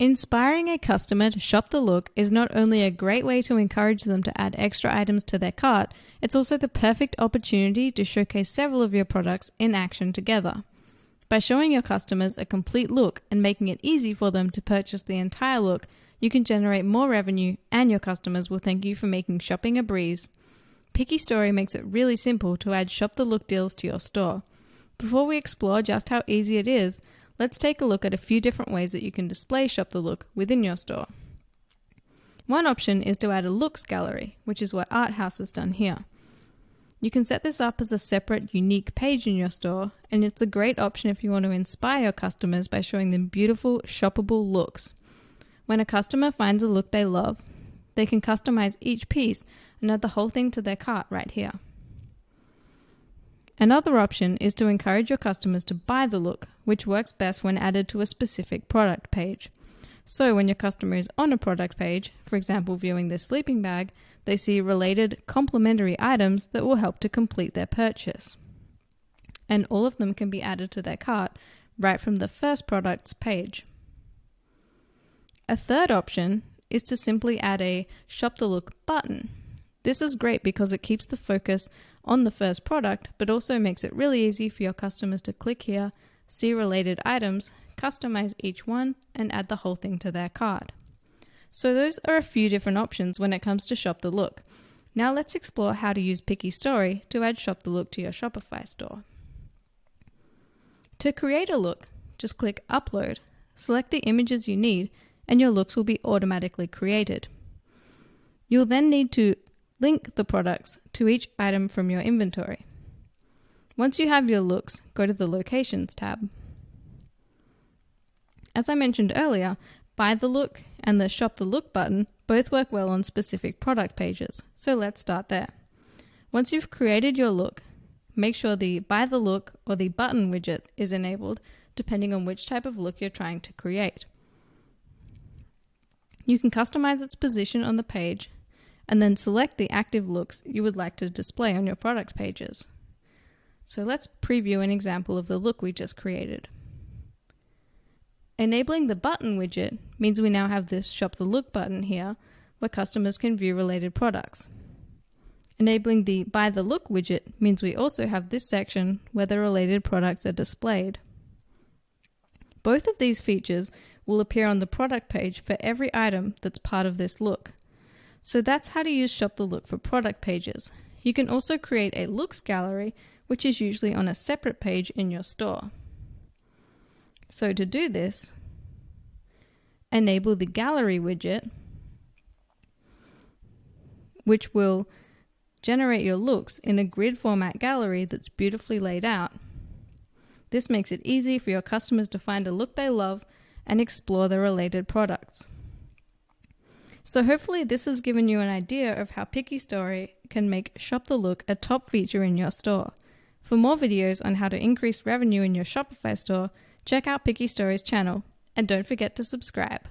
Inspiring a customer to shop the look is not only a great way to encourage them to add extra items to their cart, it's also the perfect opportunity to showcase several of your products in action together. By showing your customers a complete look and making it easy for them to purchase the entire look, you can generate more revenue and your customers will thank you for making shopping a breeze. PickyStory makes it really simple to add Shop the Look deals to your store. Before we explore just how easy it is, let's take a look at a few different ways that you can display Shop the Look within your store. One option is to add a looks gallery, which is what Arthouse has done here. You can set this up as a separate, unique page in your store, and it's a great option if you want to inspire your customers by showing them beautiful, shoppable looks. When a customer finds a look they love, they can customize each piece and add the whole thing to their cart right here. Another option is to encourage your customers to buy the look, which works best when added to a specific product page. So when your customer is on a product page, for example viewing this sleeping bag, they see related complementary items that will help to complete their purchase. And all of them can be added to their cart right from the first product's page. A third option is to simply add a Shop the Look button. This is great because it keeps the focus on the first product, but also makes it really easy for your customers to click here, see related items, customize each one, and add the whole thing to their cart. So those are a few different options when it comes to Shop the Look. Now let's explore how to use PickyStory to add Shop the Look to your Shopify store. To create a look, just click Upload, select the images you need, and your looks will be automatically created. You'll then need to link the products to each item from your inventory. Once you have your looks, go to the Locations tab. As I mentioned earlier, Buy the Look and the Shop the Look button both work well on specific product pages, so let's start there. Once you've created your look, make sure the Buy the Look or the button widget is enabled depending on which type of look you're trying to create. You can customize its position on the page and then select the active looks you would like to display on your product pages. So let's preview an example of the look we just created. Enabling the button widget means we now have this Shop the Look button here where customers can view related products. Enabling the Buy the Look widget means we also have this section where the related products are displayed. Both of these features will appear on the product page for every item that's part of this look. So that's how to use Shop the Look for product pages. You can also create a looks gallery, which is usually on a separate page in your store. So to do this, enable the gallery widget, which will generate your looks in a grid format gallery that's beautifully laid out. This makes it easy for your customers to find a look they love and explore the related products. So hopefully this has given you an idea of how PickyStory can make Shop the Look a top feature in your store. For more videos on how to increase revenue in your Shopify store, check out PickyStory's channel, and don't forget to subscribe.